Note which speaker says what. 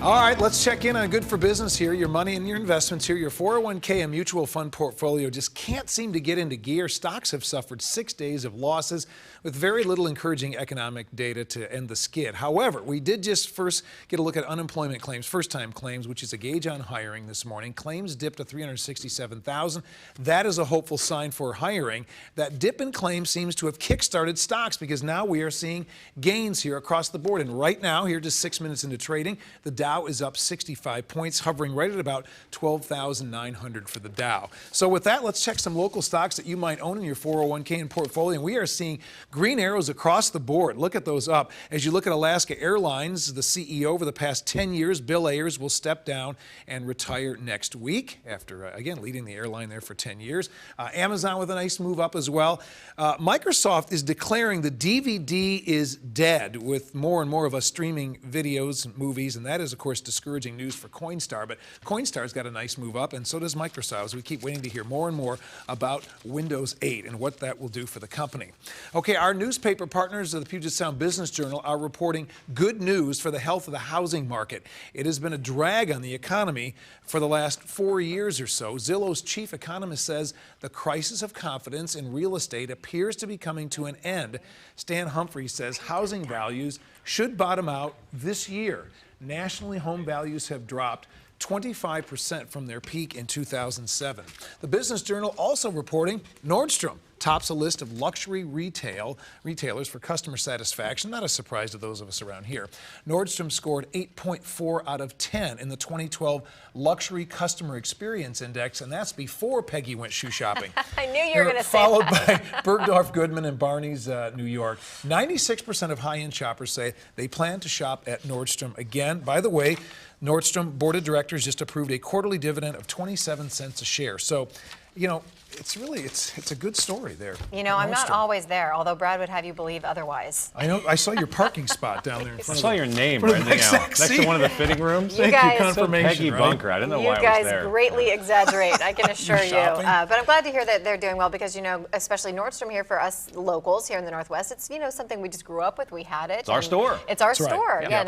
Speaker 1: All right, let's check in on good for business here. Your money and your investments here. Your 401k and mutual fund portfolio just can't seem to get into gear. Stocks have suffered 6 days of losses with very little encouraging economic data to end the skid. However, we did just first get a look at unemployment claims, first-time claims, which is a gauge on hiring this morning. Claims dipped to 367,000. That is a hopeful sign for hiring. That dip in claims seems to have kick-started stocks because now we are seeing gains here across the board. And right now, here just 6 minutes into trading, the Dow is up 65 points, hovering right at about 12,900 for the Dow. So with that, let's check some local stocks that you might own in your 401k and portfolio. And we are seeing green arrows across the board. Look at those up. As you look at Alaska Airlines, the CEO over the past 10 years, Bill Ayers, will step down and retire next week after, again, leading the airline there for 10 years. Amazon with a nice move up as well. Microsoft is declaring the DVD is dead with more and more of us streaming videos and movies, and that is, of course, discouraging news for Coinstar, but Coinstar's got a nice move up, and so does Microsoft. So we keep waiting to hear more and more about Windows 8 and what that will do for the company. Okay, our newspaper partners of the Puget Sound Business Journal are reporting good news for the health of the housing market. It has been a drag on the economy for the last 4 years or so. Zillow's chief economist says the crisis of confidence in real estate appears to be coming to an end. Stan Humphrey says housing values should bottom out this year. Nationally, home values have dropped 25% from their peak in 2007. The Business Journal also reporting Nordstrom tops a list of luxury retailers for customer satisfaction. Not a surprise to those of us around here. Nordstrom scored 8.4 out of 10 in the 2012 Luxury Customer Experience Index, and that's before Peggy went shoe shopping.
Speaker 2: I knew you were going to say
Speaker 1: that. Followed by
Speaker 2: that.
Speaker 1: Bergdorf Goodman and Barney's New York. 96% of high-end shoppers say they plan to shop at Nordstrom again. By the way, Nordstrom Board of Directors just approved a quarterly dividend of 27 cents a share. So, you know, it's a good story there.
Speaker 2: You know, I'm not always there, although Brad would have you believe otherwise.
Speaker 1: I know. I saw your parking spot down there in front of
Speaker 3: I saw your name right next to one of the fitting rooms.
Speaker 2: You guys,
Speaker 1: confirmation,
Speaker 3: Peggy
Speaker 1: right?
Speaker 3: Bunker. I didn't know why I was
Speaker 2: there.
Speaker 3: there.
Speaker 2: You guys greatly exaggerate, I can assure you.
Speaker 1: Shopping?
Speaker 2: But I'm glad to hear that they're doing well because, you know, especially Nordstrom here for us locals here in the Northwest, it's, you know, something we just grew up with. We had it.
Speaker 3: It's our store.
Speaker 2: It's our
Speaker 1: That's right.
Speaker 2: store.
Speaker 1: Yeah.
Speaker 2: Yeah.